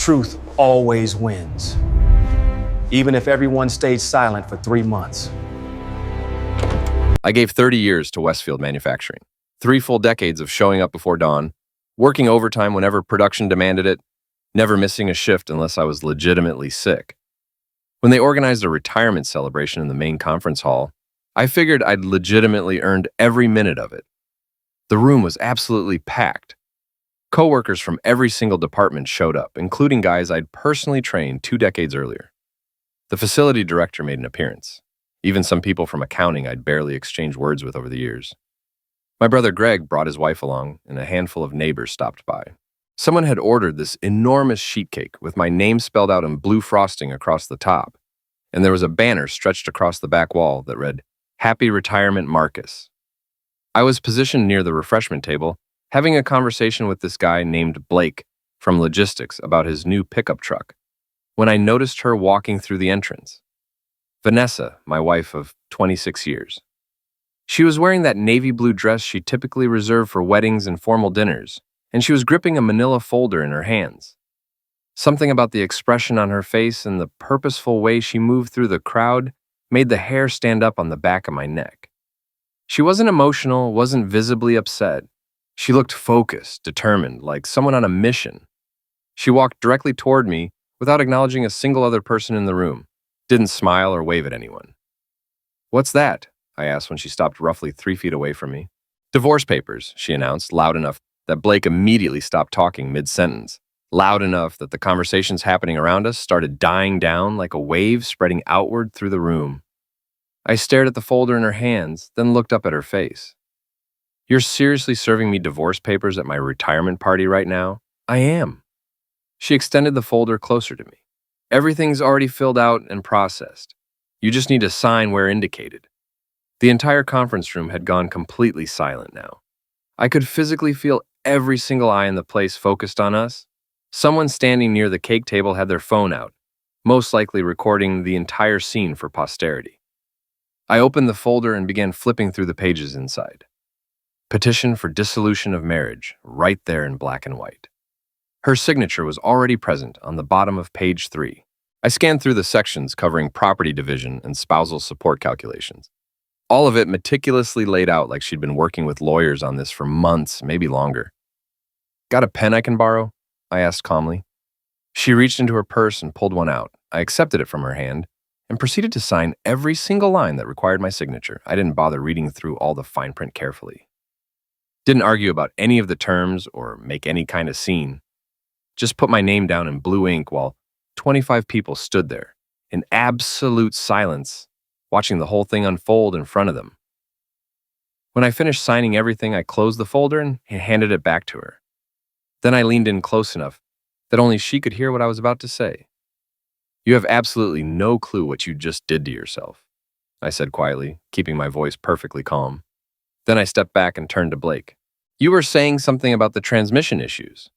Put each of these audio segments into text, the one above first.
truth always wins, even if everyone stayed silent for 3 months. I gave 30 years to Westfield Manufacturing. 3 full decades of showing up before dawn, working overtime whenever production demanded it, never missing a shift unless I was legitimately sick. When they organized a retirement celebration in the main conference hall, I figured I'd legitimately earned every minute of it. The room was absolutely packed. Coworkers from every single department showed up, including guys I'd personally trained 2 decades earlier. The facility director made an appearance. Even some people from accounting I'd barely exchanged words with over the years. My brother Greg brought his wife along, and a handful of neighbors stopped by. Someone had ordered this enormous sheet cake with my name spelled out in blue frosting across the top, and there was a banner stretched across the back wall that read, "Happy Retirement, Marcus." I was positioned near the refreshment table, having a conversation with this guy named Blake from logistics about his new pickup truck, when I noticed her walking through the entrance. Vanessa, my wife of 26 years. She was wearing that navy blue dress she typically reserved for weddings and formal dinners, and she was gripping a manila folder in her hands. Something about the expression on her face and the purposeful way she moved through the crowd made the hair stand up on the back of my neck. She wasn't emotional, wasn't visibly upset. She looked focused, determined, like someone on a mission. She walked directly toward me without acknowledging a single other person in the room, didn't smile or wave at anyone. "What's that?" I asked when she stopped roughly 3 feet away from me. "Divorce papers," she announced, loud enough that Blake immediately stopped talking mid-sentence, loud enough that the conversations happening around us started dying down like a wave spreading outward through the room. I stared at the folder in her hands, then looked up at her face. "You're seriously serving me divorce papers at my retirement party right now?" "I am." She extended the folder closer to me. "Everything's already filled out and processed. You just need to sign where indicated." The entire conference room had gone completely silent now. I could physically feel every single eye in the place focused on us. Someone standing near the cake table had their phone out, most likely recording the entire scene for posterity. I opened the folder and began flipping through the pages inside. Petition for dissolution of marriage, right there in black and white. Her signature was already present on the bottom of page 3. I scanned through the sections covering property division and spousal support calculations. All of it meticulously laid out like she'd been working with lawyers on this for months, maybe longer. "Got a pen I can borrow?" I asked calmly. She reached into her purse and pulled one out. I accepted it from her hand and proceeded to sign every single line that required my signature. I didn't bother reading through all the fine print carefully. Didn't argue about any of the terms or make any kind of scene. Just put my name down in blue ink while 25 people stood there, in absolute silence, watching the whole thing unfold in front of them. When I finished signing everything, I closed the folder and handed it back to her. Then I leaned in close enough that only she could hear what I was about to say. "You have absolutely no clue what you just did to yourself," I said quietly, keeping my voice perfectly calm. Then I stepped back and turned to Blake. "You were saying something about the transmission issues."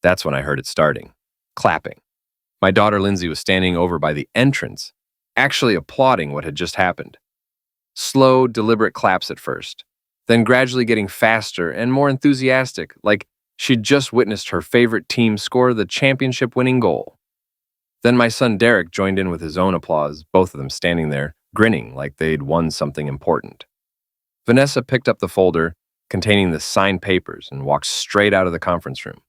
That's when I heard it starting. Clapping. My daughter Lindsay was standing over by the entrance, actually applauding what had just happened. Slow, deliberate claps at first, then gradually getting faster and more enthusiastic, like she'd just witnessed her favorite team score the championship-winning goal. Then my son Derek joined in with his own applause, both of them standing there, grinning like they'd won something important. Vanessa picked up the folder containing the signed papers and walked straight out of the conference room.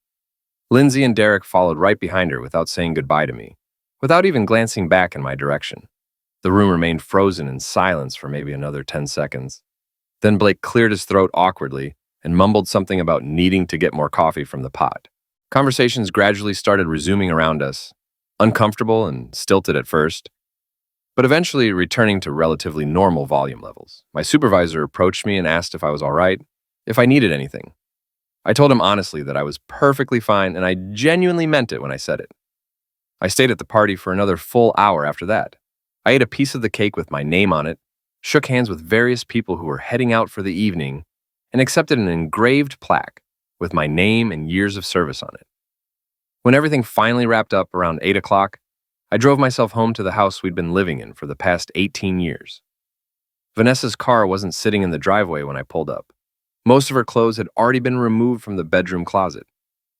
Lindsay and Derek followed right behind her without saying goodbye to me, without even glancing back in my direction. The room remained frozen in silence for maybe another 10 seconds. Then Blake cleared his throat awkwardly and mumbled something about needing to get more coffee from the pot. Conversations gradually started resuming around us, uncomfortable and stilted at first, but eventually returning to relatively normal volume levels. My supervisor approached me and asked if I was all right, if I needed anything. I told him honestly that I was perfectly fine, and I genuinely meant it when I said it. I stayed at the party for another full hour after that. I ate a piece of the cake with my name on it, shook hands with various people who were heading out for the evening, and accepted an engraved plaque with my name and years of service on it. When everything finally wrapped up around 8 o'clock, I drove myself home to the house we'd been living in for the past 18 years. Vanessa's car wasn't sitting in the driveway when I pulled up. Most of her clothes had already been removed from the bedroom closet.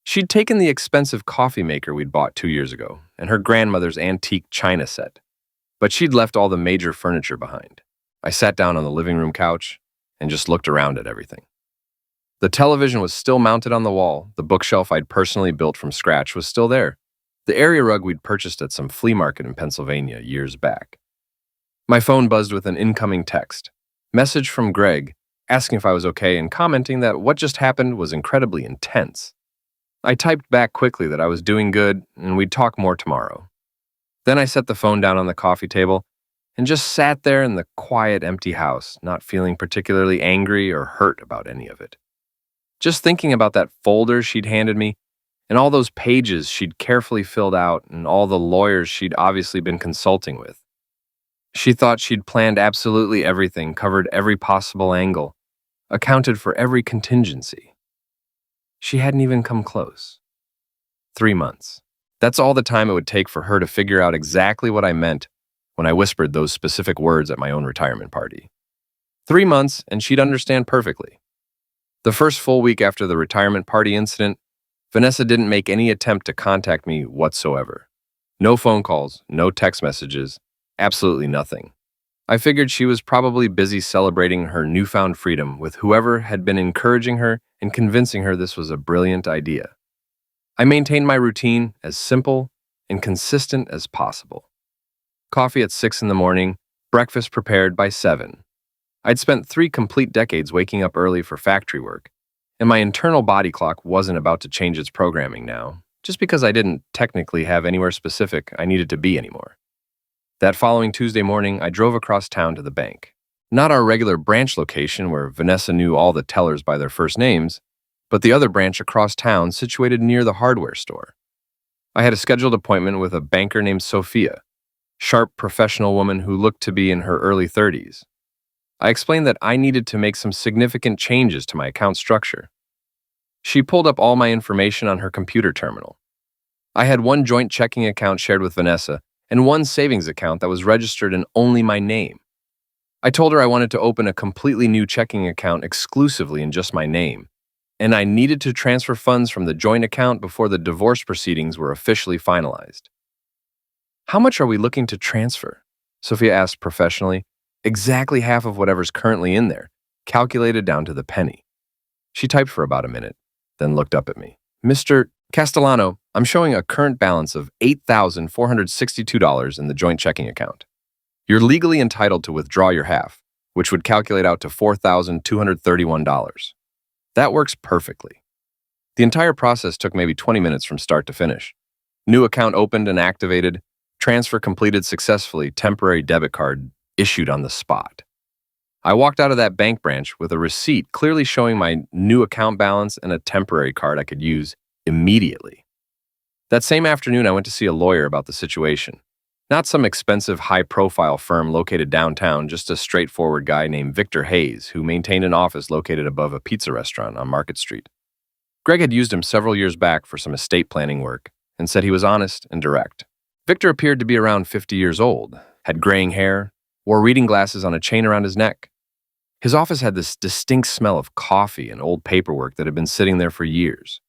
She'd taken the expensive coffee maker we'd bought 2 years ago and her grandmother's antique china set, but she'd left all the major furniture behind. I sat down on the living room couch and just looked around at everything. The television was still mounted on the wall. The bookshelf I'd personally built from scratch was still there. The area rug we'd purchased at some flea market in Pennsylvania years back. My phone buzzed with an incoming text. Message from Greg, asking if I was okay and commenting that what just happened was incredibly intense. I typed back quickly that I was doing good and we'd talk more tomorrow. Then I set the phone down on the coffee table and just sat there in the quiet, empty house, not feeling particularly angry or hurt about any of it. Just thinking about that folder she'd handed me and all those pages she'd carefully filled out and all the lawyers she'd obviously been consulting with. She thought she'd planned absolutely everything, covered every possible angle, accounted for every contingency. She hadn't even come close. 3 months. That's all the time it would take for her to figure out exactly what I meant when I whispered those specific words at my own retirement party. 3 months, and she'd understand perfectly. The first full week after the retirement party incident, Vanessa didn't make any attempt to contact me whatsoever. No phone calls, no text messages, absolutely nothing. I figured she was probably busy celebrating her newfound freedom with whoever had been encouraging her and convincing her this was a brilliant idea. I maintained my routine as simple and consistent as possible. Coffee at 6 in the morning, breakfast prepared by 7. I'd spent 3 complete decades waking up early for factory work, and my internal body clock wasn't about to change its programming now, just because I didn't technically have anywhere specific I needed to be anymore. That following Tuesday morning, I drove across town to the bank. Not our regular branch location where Vanessa knew all the tellers by their first names, but the other branch across town situated near the hardware store. I had a scheduled appointment with a banker named Sophia, sharp professional woman who looked to be in her early 30s. I explained that I needed to make some significant changes to my account structure. She pulled up all my information on her computer terminal. I had one joint checking account shared with Vanessa and one savings account that was registered in only my name. I told her I wanted to open a completely new checking account exclusively in just my name, and I needed to transfer funds from the joint account before the divorce proceedings were officially finalized. How much are we looking to transfer? Sophia asked professionally. Exactly half of whatever's currently in there, calculated down to the penny. She typed for about a minute, then looked up at me. Mr. Castellano, I'm showing a current balance of $8,462 in the joint checking account. You're legally entitled to withdraw your half, which would calculate out to $4,231. That works perfectly. The entire process took maybe 20 minutes from start to finish. New account opened and activated, transfer completed successfully, temporary debit card issued on the spot. I walked out of that bank branch with a receipt clearly showing my new account balance and a temporary card I could use immediately. That same afternoon, I went to see a lawyer about the situation. Not some expensive, high-profile firm located downtown, just a straightforward guy named Victor Hayes, who maintained an office located above a pizza restaurant on Market Street. Greg had used him several years back for some estate planning work and said he was honest and direct. Victor appeared to be around 50 years old, had graying hair, wore reading glasses on a chain around his neck. His office had this distinct smell of coffee and old paperwork that had been sitting there for years.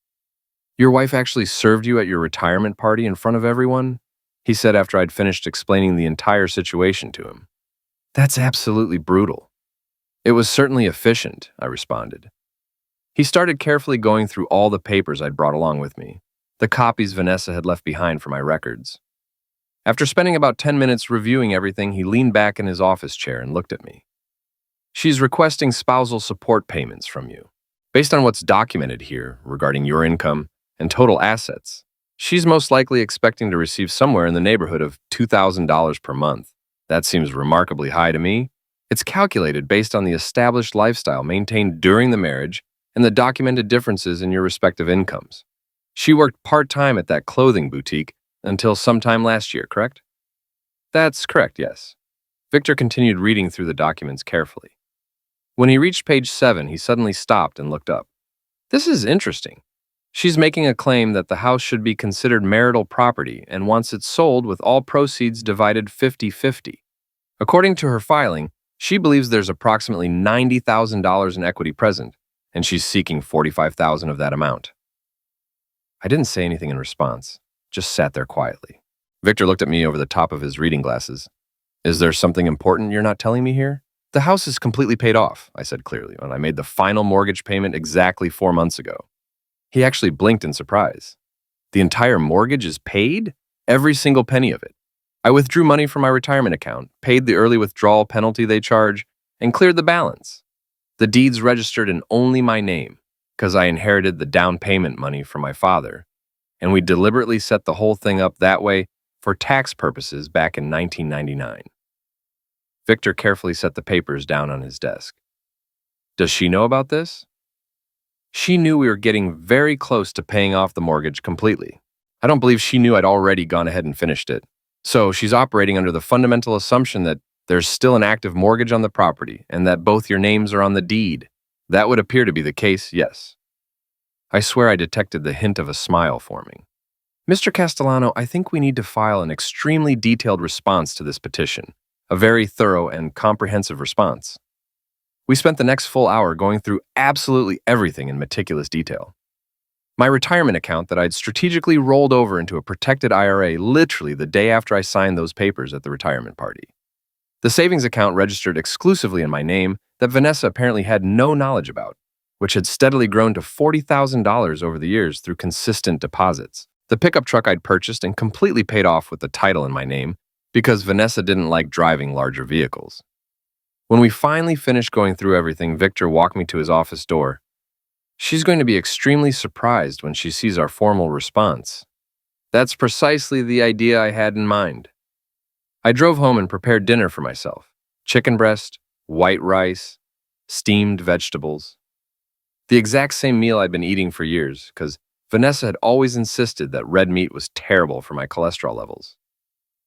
Your wife actually served you at your retirement party in front of everyone? He said after I'd finished explaining the entire situation to him. That's absolutely brutal. It was certainly efficient, I responded. He started carefully going through all the papers I'd brought along with me, the copies Vanessa had left behind for my records. After spending about 10 minutes reviewing everything, he leaned back in his office chair and looked at me. She's requesting spousal support payments from you. Based on what's documented here regarding your income and total assets, she's most likely expecting to receive somewhere in the neighborhood of $2,000 per month. That seems remarkably high to me. It's calculated based on the established lifestyle maintained during the marriage and the documented differences in your respective incomes. She worked part-time at that clothing boutique until sometime last year, correct? That's correct, yes. Victor continued reading through the documents carefully. When he reached page 7, he suddenly stopped and looked up. This is interesting. She's making a claim that the house should be considered marital property and wants it sold with all proceeds divided 50-50. According to her filing, she believes there's approximately $90,000 in equity present, and she's seeking $45,000 of that amount. I didn't say anything in response, just sat there quietly. Victor looked at me over the top of his reading glasses. Is there something important you're not telling me here? The house is completely paid off, I said clearly, when I made the final mortgage payment exactly 4 months ago. He actually blinked in surprise. The entire mortgage is paid? Every single penny of it. I withdrew money from my retirement account, paid the early withdrawal penalty they charge, and cleared the balance. The deeds registered in only my name, because I inherited the down payment money from my father, and we deliberately set the whole thing up that way for tax purposes back in 1999. Victor carefully set the papers down on his desk. Does she know about this? She knew we were getting very close to paying off the mortgage completely. I don't believe she knew I'd already gone ahead and finished it. So she's operating under the fundamental assumption that there's still an active mortgage on the property and that both your names are on the deed. That would appear to be the case, yes. I swear I detected the hint of a smile forming. Mr. Castellano, I think we need to file an extremely detailed response to this petition, a very thorough and comprehensive response. We spent the next full hour going through absolutely everything in meticulous detail. My retirement account that I'd strategically rolled over into a protected IRA literally the day after I signed those papers at the retirement party. The savings account registered exclusively in my name that Vanessa apparently had no knowledge about, which had steadily grown to $40,000 over the years through consistent deposits. The pickup truck I'd purchased and completely paid off with the title in my name because Vanessa didn't like driving larger vehicles. When we finally finished going through everything, Victor walked me to his office door. She's going to be extremely surprised when she sees our formal response. That's precisely the idea I had in mind. I drove home and prepared dinner for myself. Chicken breast, white rice, steamed vegetables. The exact same meal I'd been eating for years, because Vanessa had always insisted that red meat was terrible for my cholesterol levels.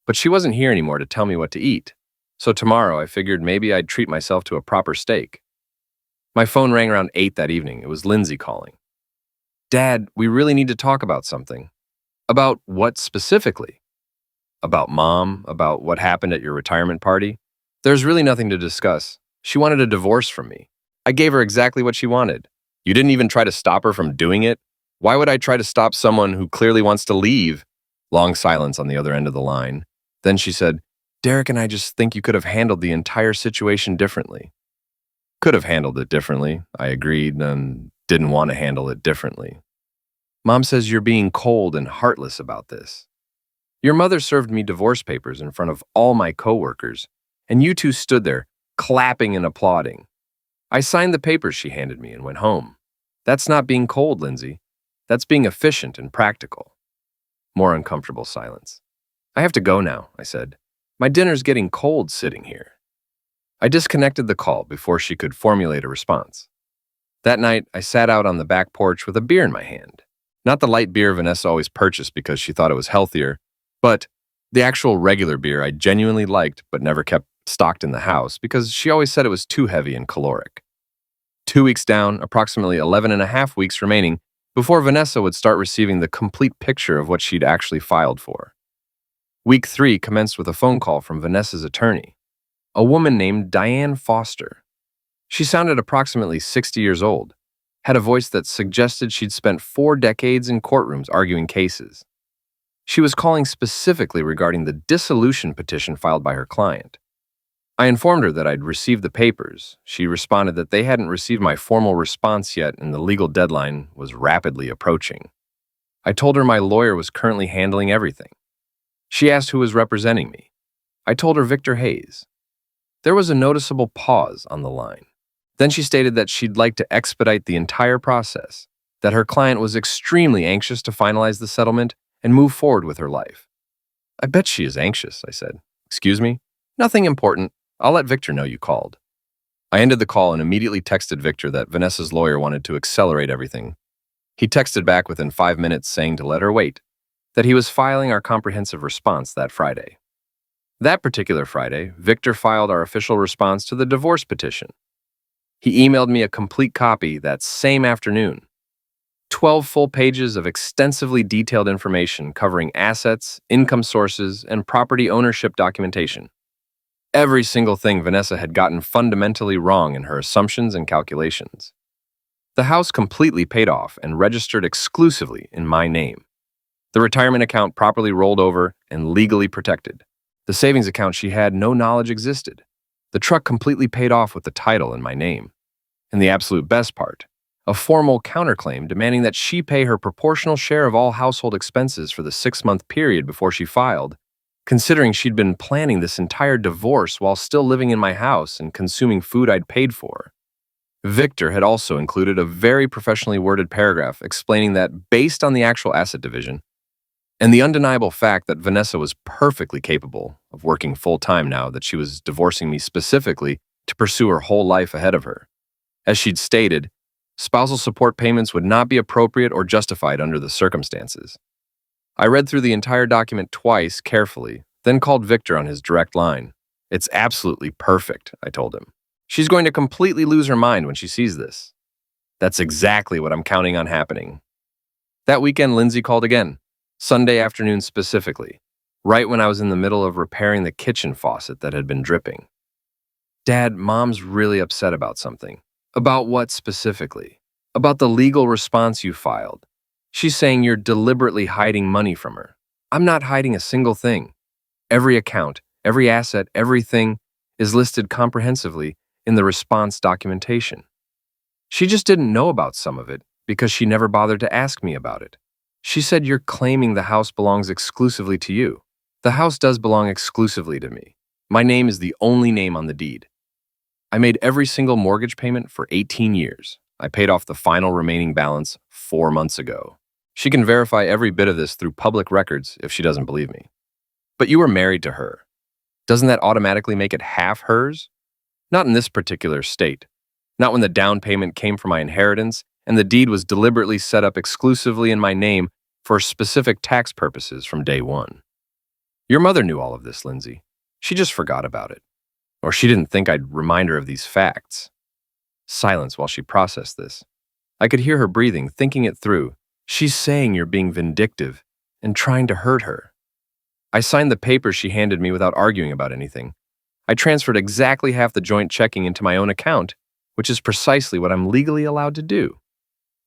But she wasn't here anymore to tell me what to eat, so tomorrow I figured maybe I'd treat myself to a proper steak. My phone rang around 8 that evening. It was Lindsay calling. Dad, we really need to talk about something. About what specifically? About Mom? About what happened at your retirement party? There's really nothing to discuss. She wanted a divorce from me. I gave her exactly what she wanted. You didn't even try to stop her from doing it? Why would I try to stop someone who clearly wants to leave? Long silence on the other end of the line. Then she said, Derek and I just think you could have handled the entire situation differently. Could have handled it differently, I agreed, and didn't want to handle it differently. Mom says you're being cold and heartless about this. Your mother served me divorce papers in front of all my coworkers, and you two stood there, clapping and applauding. I signed the papers she handed me and went home. That's not being cold, Lindsay. That's being efficient and practical. More uncomfortable silence. I have to go now, I said. My dinner's getting cold sitting here. I disconnected the call before she could formulate a response. That night, I sat out on the back porch with a beer in my hand. Not the light beer Vanessa always purchased because she thought it was healthier, but the actual regular beer I genuinely liked but never kept stocked in the house because she always said it was too heavy and caloric. 2 weeks down, approximately 11 and a half weeks remaining, before Vanessa would start receiving the complete picture of what she'd actually filed for. Week 3 commenced with a phone call from Vanessa's attorney, a woman named Diane Foster. She sounded approximately 60 years old, had a voice that suggested she'd spent 4 decades in courtrooms arguing cases. She was calling specifically regarding the dissolution petition filed by her client. I informed her that I'd received the papers. She responded that they hadn't received my formal response yet and the legal deadline was rapidly approaching. I told her my lawyer was currently handling everything. She asked who was representing me. I told her Victor Hayes. There was a noticeable pause on the line. Then she stated that she'd like to expedite the entire process, that her client was extremely anxious to finalize the settlement and move forward with her life. I bet she is anxious, I said. Excuse me? Nothing important. I'll let Victor know you called. I ended the call and immediately texted Victor that Vanessa's lawyer wanted to accelerate everything. He texted back within 5 minutes saying to let her wait, that he was filing our comprehensive response that Friday. That particular Friday, Victor filed our official response to the divorce petition. He emailed me a complete copy that same afternoon. 12 full pages of extensively detailed information covering assets, income sources, and property ownership documentation. Every single thing Vanessa had gotten fundamentally wrong in her assumptions and calculations. The house completely paid off and registered exclusively in my name. The retirement account properly rolled over and legally protected. The savings account she had no knowledge existed. The truck completely paid off with the title in my name. And the absolute best part, a formal counterclaim demanding that she pay her proportional share of all household expenses for the 6-month period before she filed, considering she'd been planning this entire divorce while still living in my house and consuming food I'd paid for. Victor had also included a very professionally worded paragraph explaining that based on the actual asset division, and the undeniable fact that Vanessa was perfectly capable of working full-time now that she was divorcing me specifically to pursue her whole life ahead of her. As she'd stated, spousal support payments would not be appropriate or justified under the circumstances. I read through the entire document twice carefully, then called Victor on his direct line. "It's absolutely perfect," I told him. "She's going to completely lose her mind when she sees this." "That's exactly what I'm counting on happening." That weekend, Lindsay called again, Sunday afternoon specifically, right when I was in the middle of repairing the kitchen faucet that had been dripping. "Dad, Mom's really upset about something." "About what specifically?" "About the legal response you filed. She's saying you're deliberately hiding money from her." "I'm not hiding a single thing. Every account, every asset, everything is listed comprehensively in the response documentation. She just didn't know about some of it because she never bothered to ask me about it. She said you're claiming the house belongs exclusively to you. The house does belong exclusively to me. My name is the only name on the deed. I made every single mortgage payment for 18 years. I paid off the final remaining balance 4 months ago. She can verify every bit of this through public records if she doesn't believe me. But you were married to her. Doesn't that automatically make it half hers? Not in this particular state. Not when the down payment came from my inheritance and the deed was deliberately set up exclusively in my name for specific tax purposes from day one. Your mother knew all of this, Lindsay. She just forgot about it. Or she didn't think I'd remind her of these facts." Silence while she processed this. I could hear her breathing, thinking it through. "She's saying you're being vindictive and trying to hurt her." I signed the papers she handed me without arguing about anything. I transferred exactly half the joint checking into my own account, which is precisely what I'm legally allowed to do.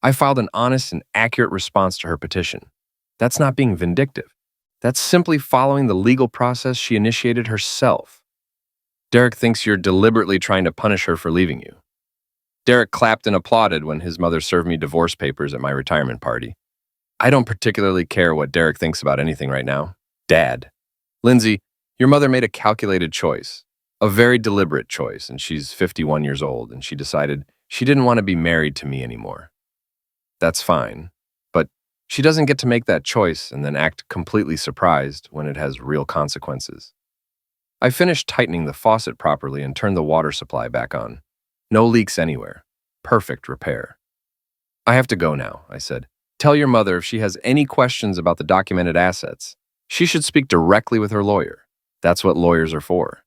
I filed an honest and accurate response to her petition. That's not being vindictive. That's simply following the legal process she initiated herself. "Derek thinks you're deliberately trying to punish her for leaving you." Derek clapped and applauded when his mother served me divorce papers at my retirement party. I don't particularly care what Derek thinks about anything right now. Dad. "Lindsay, your mother made a calculated choice, a very deliberate choice, and she's 51 years old, and she decided she didn't want to be married to me anymore. That's fine, but she doesn't get to make that choice and then act completely surprised when it has real consequences." I finished tightening the faucet properly and turned the water supply back on. No leaks anywhere. Perfect repair. "I have to go now," I said. "Tell your mother if she has any questions about the documented assets, she should speak directly with her lawyer. That's what lawyers are for."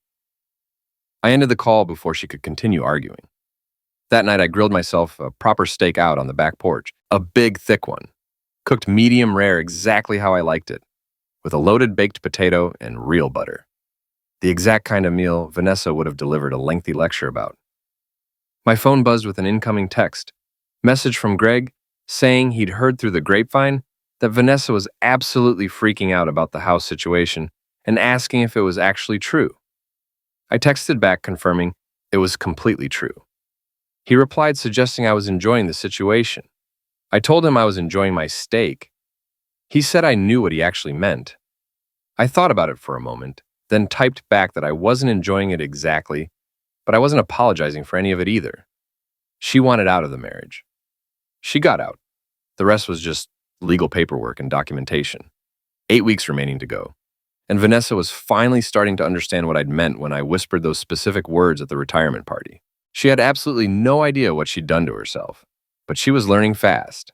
I ended the call before she could continue arguing. That night, I grilled myself a proper steak out on the back porch, a big, thick one, cooked medium rare exactly how I liked it, with a loaded baked potato and real butter. The exact kind of meal Vanessa would have delivered a lengthy lecture about. My phone buzzed with an incoming text, message from Greg saying he'd heard through the grapevine that Vanessa was absolutely freaking out about the house situation and asking if it was actually true. I texted back confirming it was completely true. He replied suggesting I was enjoying the situation. I told him I was enjoying my steak. He said I knew what he actually meant. I thought about it for a moment, then typed back that I wasn't enjoying it exactly, but I wasn't apologizing for any of it either. She wanted out of the marriage. She got out. The rest was just legal paperwork and documentation. 8 weeks remaining to go. And Vanessa was finally starting to understand what I'd meant when I whispered those specific words at the retirement party. She had absolutely no idea what she'd done to herself, but she was learning fast.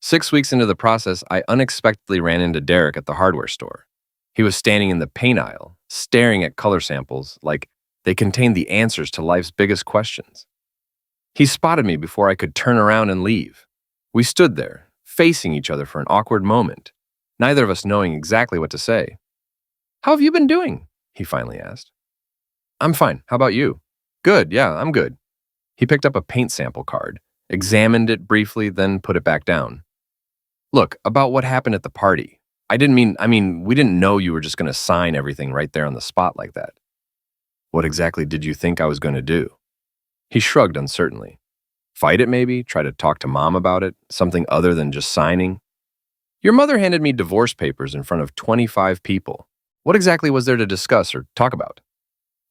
6 weeks into the process, I unexpectedly ran into Derek at the hardware store. He was standing in the paint aisle, staring at color samples like they contained the answers to life's biggest questions. He spotted me before I could turn around and leave. We stood there, facing each other for an awkward moment, neither of us knowing exactly what to say. "How have you been doing?" he finally asked. "I'm fine. How about you?" "Good, yeah, I'm good." He picked up a paint sample card examined it briefly, then put it back down. Look, about what happened at the party. We didn't know you were just going to sign everything right there on the spot like that. What exactly did you think I was going to do? He shrugged uncertainly. Fight it maybe? Try to talk to Mom about it? Something other than just signing? Your mother handed me divorce papers in front of 25 people. What exactly was there to discuss or talk about?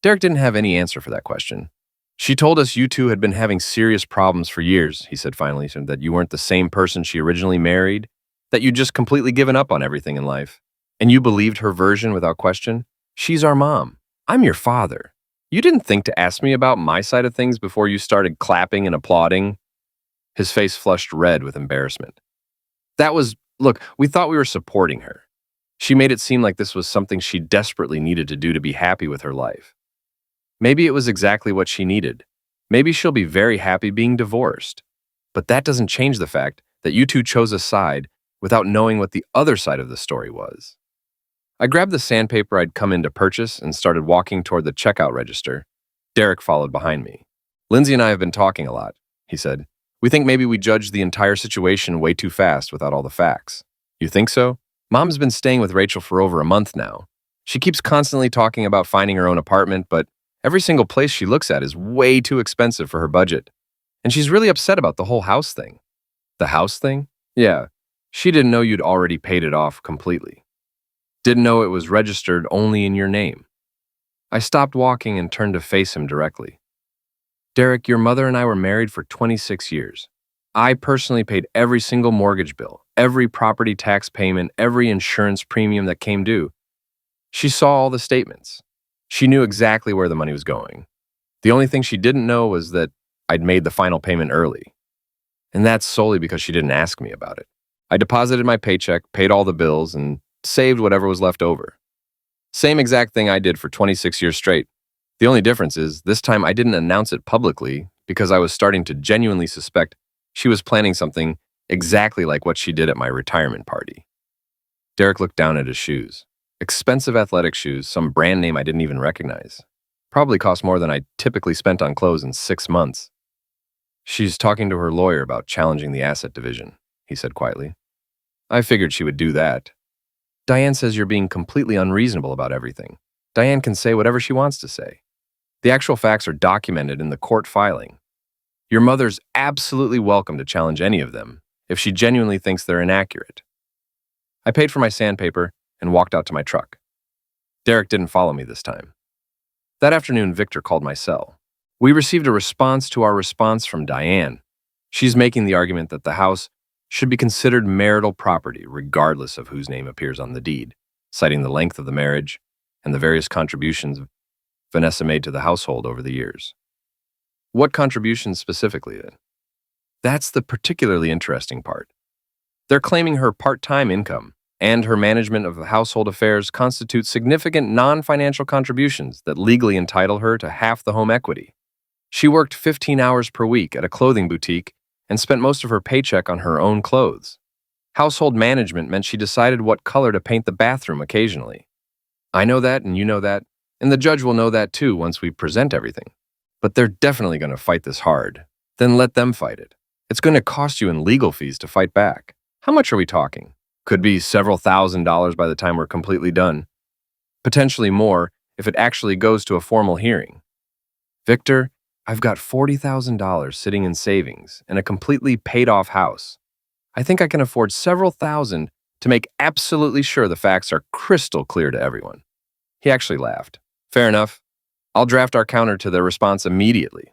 Derek didn't have any answer for that question. She told us you two had been having serious problems for years, he said finally, so that you weren't the same person she originally married, that you'd just completely given up on everything in life. And you believed her version without question? She's our mom. I'm your father. You didn't think to ask me about my side of things before you started clapping and applauding? His face flushed red with embarrassment. Look, we thought we were supporting her. She made it seem like this was something she desperately needed to do to be happy with her life. Maybe it was exactly what she needed. Maybe she'll be very happy being divorced. But that doesn't change the fact that you two chose a side without knowing what the other side of the story was. I grabbed the sandpaper I'd come in to purchase and started walking toward the checkout register. Derek followed behind me. Lindsay and I have been talking a lot, he said. We think maybe we judged the entire situation way too fast without all the facts. You think so? Mom's been staying with Rachel for over a month now. She keeps constantly talking about finding her own apartment, but every single place she looks at is way too expensive for her budget. And she's really upset about the whole house thing. The house thing? Yeah. She didn't know you'd already paid it off completely. Didn't know it was registered only in your name. I stopped walking and turned to face him directly. Derek, your mother and I were married for 26 years. I personally paid every single mortgage bill, every property tax payment, every insurance premium that came due. She saw all the statements. She knew exactly where the money was going. The only thing she didn't know was that I'd made the final payment early. And that's solely because she didn't ask me about it. I deposited my paycheck, paid all the bills, and saved whatever was left over. Same exact thing I did for 26 years straight. The only difference is, this time I didn't announce it publicly because I was starting to genuinely suspect she was planning something exactly like what she did at my retirement party. Derek looked down at his shoes. Expensive athletic shoes, some brand name I didn't even recognize. Probably cost more than I typically spent on clothes in 6 months. She's talking to her lawyer about challenging the asset division, he said quietly. I figured she would do that. Diane says you're being completely unreasonable about everything. Diane can say whatever she wants to say. The actual facts are documented in the court filing. Your mother's absolutely welcome to challenge any of them if she genuinely thinks they're inaccurate. I paid for my sandpaper and walked out to my truck. Derek didn't follow me this time. That afternoon, Victor called my cell. We received a response to our response from Diane. She's making the argument that the house should be considered marital property regardless of whose name appears on the deed, citing the length of the marriage and the various contributions Vanessa made to the household over the years. What contributions specifically? That's the particularly interesting part. They're claiming her part-time income and her management of the household affairs constitute significant non-financial contributions that legally entitle her to half the home equity. She worked 15 hours per week at a clothing boutique and spent most of her paycheck on her own clothes. Household management meant she decided what color to paint the bathroom occasionally. I know that, and you know that, and the judge will know that too once we present everything. But they're definitely going to fight this hard. Then let them fight it. It's going to cost you in legal fees to fight back. How much are we talking? Could be several $1,000s by the time we're completely done. Potentially more if it actually goes to a formal hearing. Victor, I've got $40,000 sitting in savings and a completely paid-off house. I think I can afford several thousand to make absolutely sure the facts are crystal clear to everyone. He actually laughed. Fair enough. I'll draft our counter to their response immediately.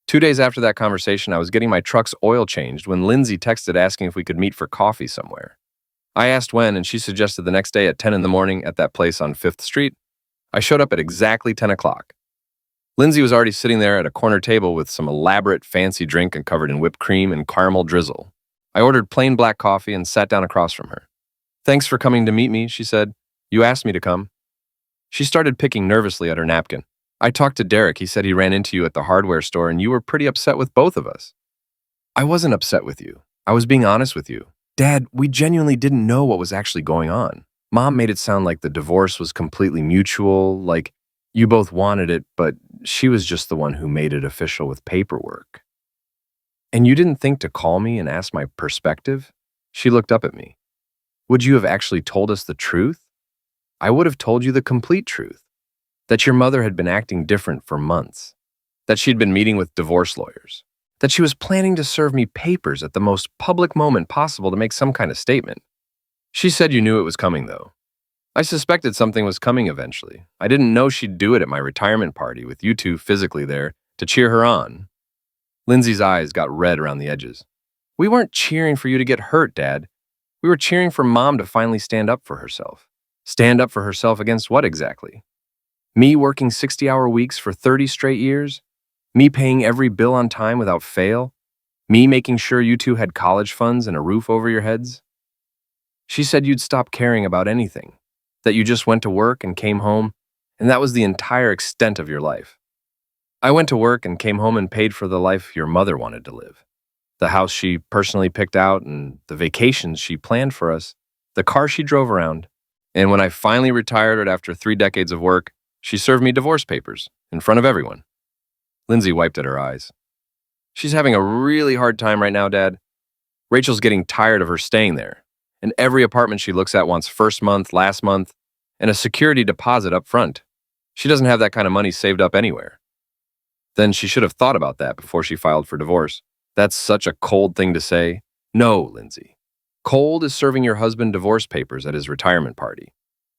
2 days after that conversation, I was getting my truck's oil changed when Lindsay texted asking if we could meet for coffee somewhere. I asked when, and she suggested the next day at 10 in the morning at that place on 5th Street. I showed up at exactly 10 o'clock. Lindsay was already sitting there at a corner table with some elaborate fancy drink and covered in whipped cream and caramel drizzle. I ordered plain black coffee and sat down across from her. Thanks for coming to meet me, she said. You asked me to come. She started picking nervously at her napkin. I talked to Derek. He said he ran into you at the hardware store and you were pretty upset with both of us. I wasn't upset with you. I was being honest with you. Dad, we genuinely didn't know what was actually going on. Mom made it sound like the divorce was completely mutual, like you both wanted it, but she was just the one who made it official with paperwork. And you didn't think to call me and ask my perspective? She looked up at me. Would you have actually told us the truth? I would have told you the complete truth. That your mother had been acting different for months. That she'd been meeting with divorce lawyers. That she was planning to serve me papers at the most public moment possible to make some kind of statement. She said you knew it was coming, though. I suspected something was coming eventually. I didn't know she'd do it at my retirement party with you two physically there to cheer her on. Lindsay's eyes got red around the edges. We weren't cheering for you to get hurt, Dad. We were cheering for Mom to finally stand up for herself. Stand up for herself against what exactly? Me working 60-hour weeks for 30 straight years? Me paying every bill on time without fail? Me making sure you two had college funds and a roof over your heads? She said you'd stop caring about anything, that you just went to work and came home, and that was the entire extent of your life. I went to work and came home and paid for the life your mother wanted to live. The house she personally picked out and the vacations she planned for us, the car she drove around. And when I finally retired after 3 decades of work, she served me divorce papers in front of everyone. Lindsay wiped at her eyes. She's having a really hard time right now, Dad. Rachel's getting tired of her staying there, and every apartment she looks at wants first month, last month, and a security deposit up front. She doesn't have that kind of money saved up anywhere. Then she should have thought about that before she filed for divorce. That's such a cold thing to say. No, Lindsay. Cold is serving your husband divorce papers at his retirement party.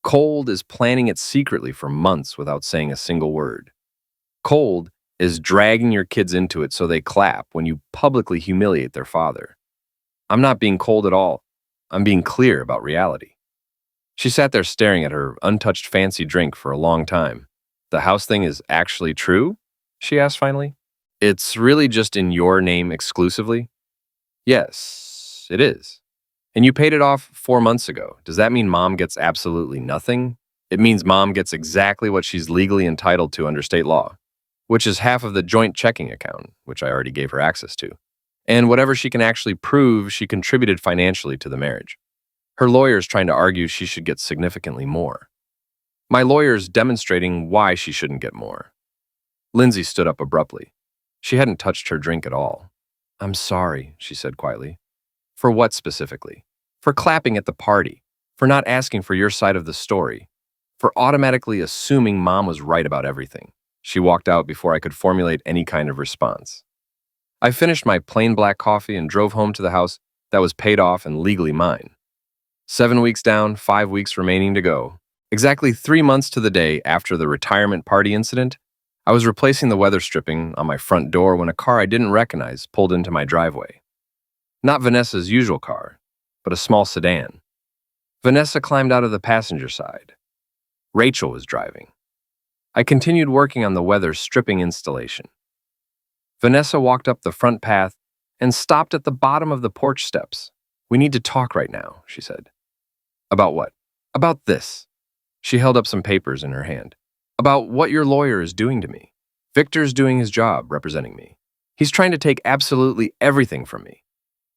Cold is planning it secretly for months without saying a single word. Cold is dragging your kids into it so they clap when you publicly humiliate their father. I'm not being cold at all. I'm being clear about reality. She sat there staring at her untouched fancy drink for a long time. The house thing is actually true? She asked finally. It's really just in your name exclusively? Yes, it is. And you paid it off 4 months ago. Does that mean Mom gets absolutely nothing? It means Mom gets exactly what she's legally entitled to under state law, which is half of the joint checking account, which I already gave her access to, and whatever she can actually prove she contributed financially to the marriage. Her lawyer's trying to argue she should get significantly more. My lawyer's demonstrating why she shouldn't get more. Lindsay stood up abruptly. She hadn't touched her drink at all. I'm sorry, she said quietly. For what specifically? For clapping at the party, for not asking for your side of the story, for automatically assuming Mom was right about everything. She walked out before I could formulate any kind of response. I finished my plain black coffee and drove home to the house that was paid off and legally mine. 7 weeks down, 5 weeks remaining to go. Exactly 3 months to the day after the retirement party incident, I was replacing the weather stripping on my front door when a car I didn't recognize pulled into my driveway. Not Vanessa's usual car, but a small sedan. Vanessa climbed out of the passenger side. Rachel was driving. I continued working on the weather stripping installation. Vanessa walked up the front path and stopped at the bottom of the porch steps. We need to talk right now, she said. About what? About this. She held up some papers in her hand. About what your lawyer is doing to me. Victor's doing his job representing me. He's trying to take absolutely everything from me.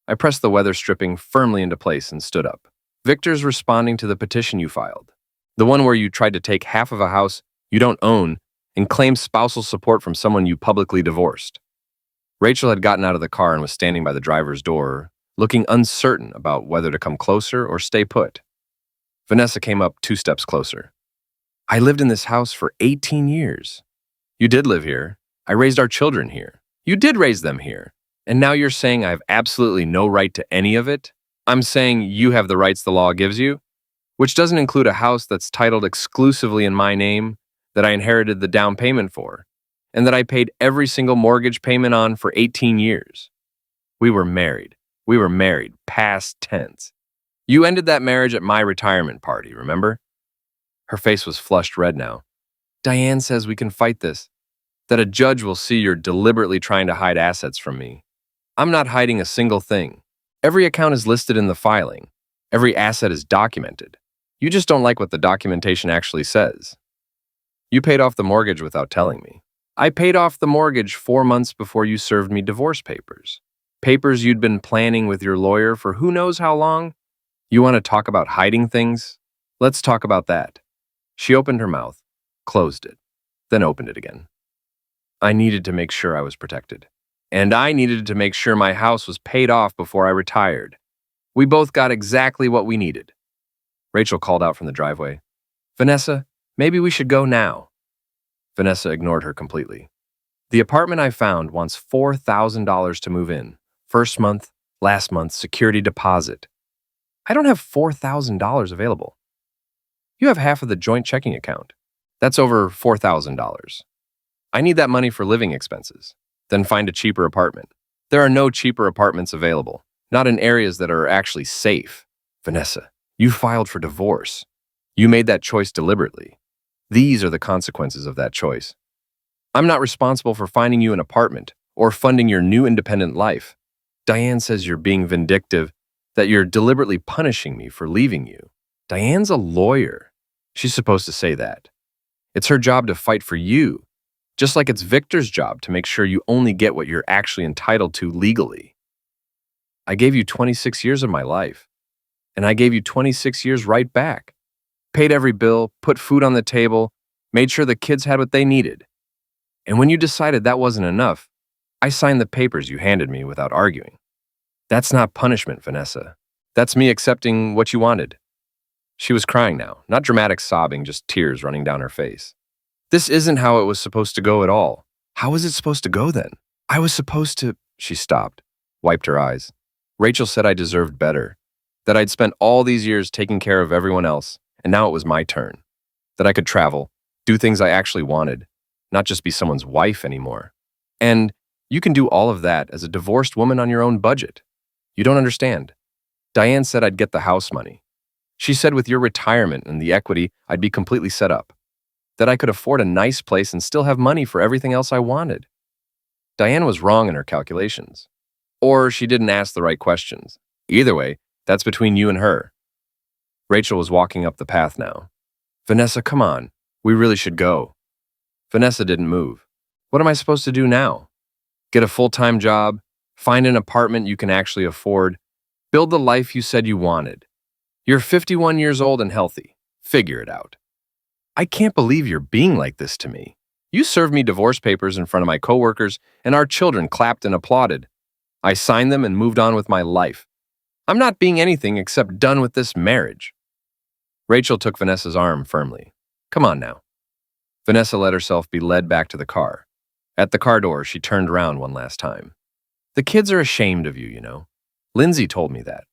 I pressed the weather stripping firmly into place and stood up. Victor's responding to the petition you filed. The one where you tried to take half of a house you don't own and claim spousal support from someone you publicly divorced. Rachel had gotten out of the car and was standing by the driver's door, looking uncertain about whether to come closer or stay put. Vanessa came up 2 steps closer. I lived in this house for 18 years. You did live here. I raised our children here. You did raise them here. And now you're saying I have absolutely no right to any of it? I'm saying you have the rights the law gives you, which doesn't include a house that's titled exclusively in my name, that I inherited the down payment for, and that I paid every single mortgage payment on for 18 years. We were married. We were married, past tense. You ended that marriage at my retirement party, remember? Her face was flushed red now. Diane says we can fight this, that a judge will see you're deliberately trying to hide assets from me. I'm not hiding a single thing. Every account is listed in the filing. Every asset is documented. You just don't like what the documentation actually says. You paid off the mortgage without telling me. I paid off the mortgage 4 months before you served me divorce papers. Papers you'd been planning with your lawyer for who knows how long? You want to talk about hiding things? Let's talk about that. She opened her mouth, closed it, then opened it again. I needed to make sure I was protected. And I needed to make sure my house was paid off before I retired. We both got exactly what we needed. Rachel called out from the driveway, "Vanessa, maybe we should go now." Vanessa ignored her completely. "The apartment I found wants $4,000 to move in. First month, last month, security deposit. I don't have $4,000 available. You have half of the joint checking account. That's over $4,000. I need that money for living expenses. Then find a cheaper apartment. There are no cheaper apartments available, not in areas that are actually safe. Vanessa, you filed for divorce. You made that choice deliberately. These are the consequences of that choice. I'm not responsible for finding you an apartment or funding your new independent life. Diane says you're being vindictive, that you're deliberately punishing me for leaving you. Diane's a lawyer. She's supposed to say that. It's her job to fight for you, just like it's Victor's job to make sure you only get what you're actually entitled to legally. I gave you 26 years of my life, and I gave you 26 years right back. Paid every bill, put food on the table, made sure the kids had what they needed. And when you decided that wasn't enough, I signed the papers you handed me without arguing. That's not punishment, Vanessa. That's me accepting what you wanted." She was crying now, not dramatic sobbing, just tears running down her face. "This isn't how it was supposed to go at all. How was it supposed to go then? I was supposed to—" She stopped, wiped her eyes. "Rachel said I deserved better, that I'd spent all these years taking care of everyone else, and now it was my turn. That I could travel, do things I actually wanted, not just be someone's wife anymore. And you can do all of that as a divorced woman on your own budget. You don't understand. Diane said I'd get the house money. She said with your retirement and the equity, I'd be completely set up. That I could afford a nice place and still have money for everything else I wanted. Diane was wrong in her calculations. Or she didn't ask the right questions. Either way, that's between you and her." Rachel was walking up the path now. "Vanessa, come on. We really should go." Vanessa didn't move. "What am I supposed to do now? Get a full-time job, find an apartment you can actually afford, build the life you said you wanted. You're 51 years old and healthy. Figure it out. I can't believe you're being like this to me. You served me divorce papers in front of my coworkers, and our children clapped and applauded. I signed them and moved on with my life. I'm not being anything except done with this marriage." Rachel took Vanessa's arm firmly. "Come on now." Vanessa let herself be led back to the car. At the car door, she turned around one last time. "The kids are ashamed of you, you know. Lindsay told me that.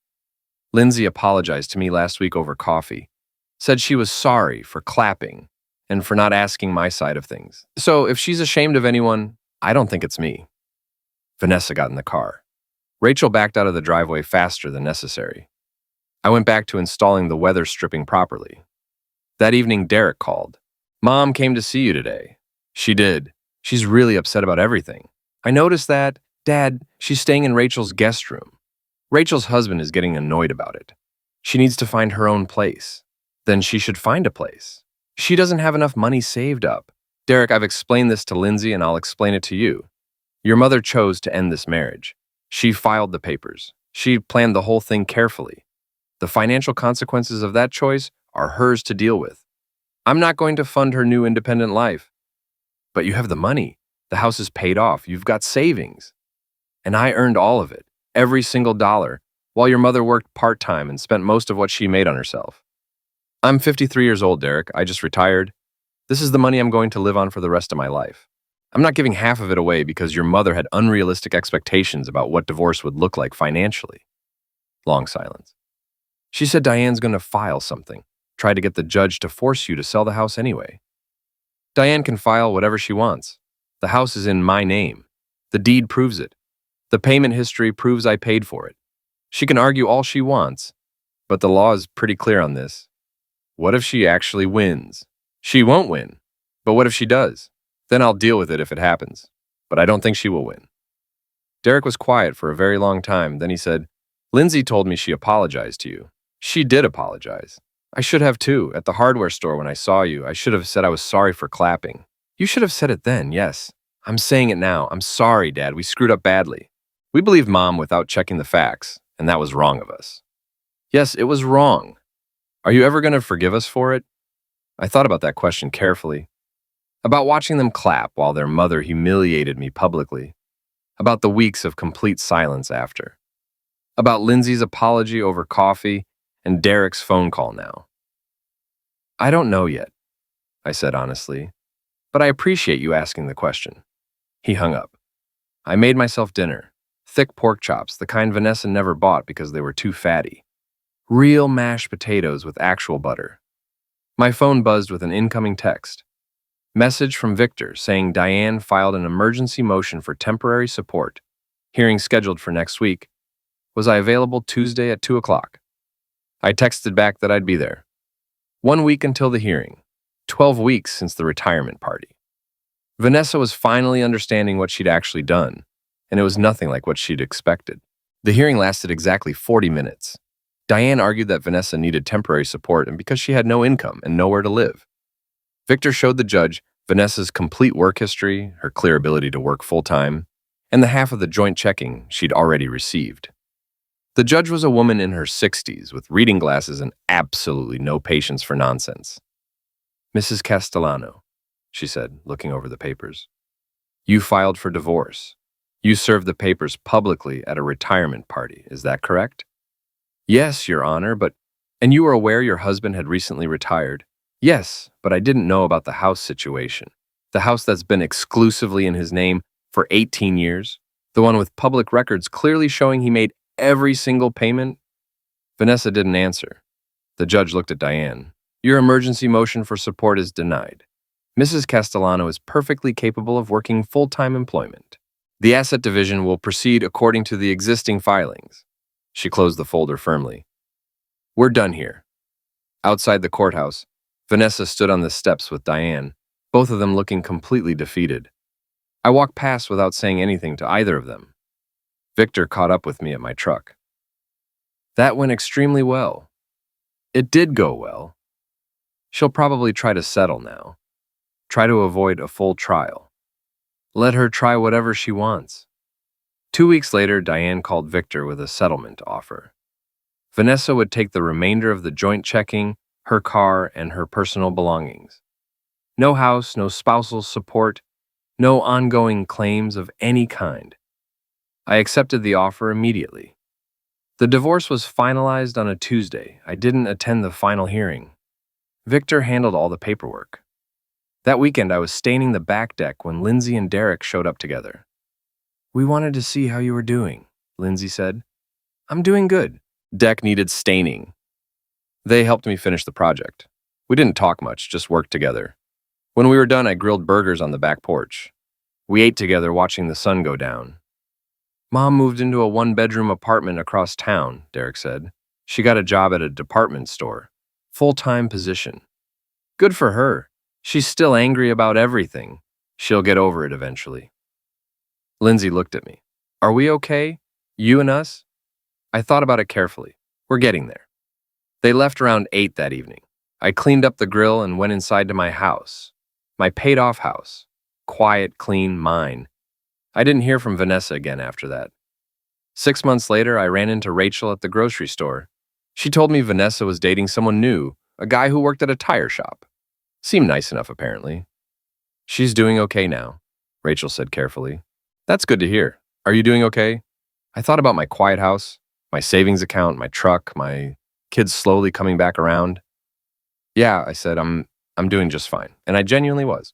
Lindsay apologized to me last week over coffee, said she was sorry for clapping and for not asking my side of things. So if she's ashamed of anyone, I don't think it's me." Vanessa got in the car. Rachel backed out of the driveway faster than necessary. I went back to installing the weather stripping properly. That evening, Derek called. "Mom came to see you today." "She did. She's really upset about everything. I noticed that. Dad, she's staying in Rachel's guest room. Rachel's husband is getting annoyed about it. She needs to find her own place. Then she should find a place. She doesn't have enough money saved up. Derek, I've explained this to Lindsay and I'll explain it to you. Your mother chose to end this marriage. She filed the papers. She planned the whole thing carefully. The financial consequences of that choice are hers to deal with. I'm not going to fund her new independent life. But you have the money. The house is paid off. You've got savings. And I earned all of it, every single dollar, while your mother worked part-time and spent most of what she made on herself. I'm 53 years old, Derek. I just retired. This is the money I'm going to live on for the rest of my life. I'm not giving half of it away because your mother had unrealistic expectations about what divorce would look like financially." Long silence. "She said Diane's going to file something, try to get the judge to force you to sell the house anyway." "Diane can file whatever she wants. The house is in my name. The deed proves it. The payment history proves I paid for it. She can argue all she wants, but the law is pretty clear on this. What if she actually wins? She won't win. But what if she does? Then I'll deal with it if it happens. But I don't think she will win." Derek was quiet for a very long time. Then he said, "Lindsay told me she apologized to you." "She did apologize. I should have too. At the hardware store when I saw you, I should have said I was sorry for clapping. You should have said it then, yes. I'm saying it now. I'm sorry, Dad. We screwed up badly. We believed Mom without checking the facts, and that was wrong of us." "Yes, it was wrong. Are you ever going to forgive us for it?" I thought about that question carefully. About watching them clap while their mother humiliated me publicly. about the weeks of complete silence after, about Lindsay's apology over coffee and Derek's phone call now. I don't know yet, I said honestly, but I appreciate you asking the question. He hung up. I made myself dinner, thick pork chops, the kind Vanessa never bought because they were too fatty. Real mashed potatoes with actual butter. My phone buzzed with an incoming text. Message from Victor saying Diane filed an emergency motion for temporary support. Hearing scheduled for next week. Was I available Tuesday at 2 o'clock? I texted back that I'd be there. 1 week until the hearing. 12 weeks since the retirement party. Vanessa was finally understanding what she'd actually done, and it was nothing like what she'd expected. The hearing lasted exactly 40 minutes. Diane argued that Vanessa needed temporary support and because she had no income and nowhere to live. Victor showed the judge Vanessa's complete work history, her clear ability to work full-time, and the half of the joint checking she'd already received. The judge was a woman in her 60s with reading glasses and absolutely no patience for nonsense. Mrs. Castellano, she said, looking over the papers. You filed for divorce. You served the papers publicly at a retirement party, is that correct? Yes, Your Honor, and you were aware your husband had recently retired? Yes, but I didn't know about the house situation. The house that's been exclusively in his name for 18 years? The one with public records clearly showing he made every single payment? Vanessa didn't answer. The judge looked at Diane. Your emergency motion for support is denied. Mrs. Castellano is perfectly capable of working full-time employment. The asset division will proceed according to the existing filings. She closed the folder firmly. We're done here. Outside the courthouse, Vanessa stood on the steps with Diane, both of them looking completely defeated. I walked past without saying anything to either of them. Victor caught up with me at my truck. That went extremely well. It did go well. She'll probably try to settle now. Try to avoid a full trial. Let her try whatever she wants. 2 weeks later, Diane called Victor with a settlement offer. Vanessa would take the remainder of the joint checking, her car, and her personal belongings. No house, no spousal support, no ongoing claims of any kind. I accepted the offer immediately. The divorce was finalized on a Tuesday. I didn't attend the final hearing. Victor handled all the paperwork. That weekend, I was staining the back deck when Lindsay and Derek showed up together. We wanted to see how you were doing, Lindsay said. I'm doing good. Deck needed staining. They helped me finish the project. We didn't talk much, just worked together. When we were done, I grilled burgers on the back porch. We ate together watching the sun go down. Mom moved into a one-bedroom apartment across town, Derek said. She got a job at a department store. Full-time position. Good for her. She's still angry about everything. She'll get over it eventually. Lindsay looked at me. Are we okay? You and us? I thought about it carefully. We're getting there. They left around 8 that evening. I cleaned up the grill and went inside to my house. My paid-off house. Quiet, clean, mine. I didn't hear from Vanessa again after that. 6 months later, I ran into Rachel at the grocery store. She told me Vanessa was dating someone new, a guy who worked at a tire shop. Seemed nice enough, apparently. She's doing okay now, Rachel said carefully. That's good to hear. Are you doing okay? I thought about my quiet house, my savings account, my truck, my kids slowly coming back around. Yeah, I said, I'm doing just fine. And I genuinely was.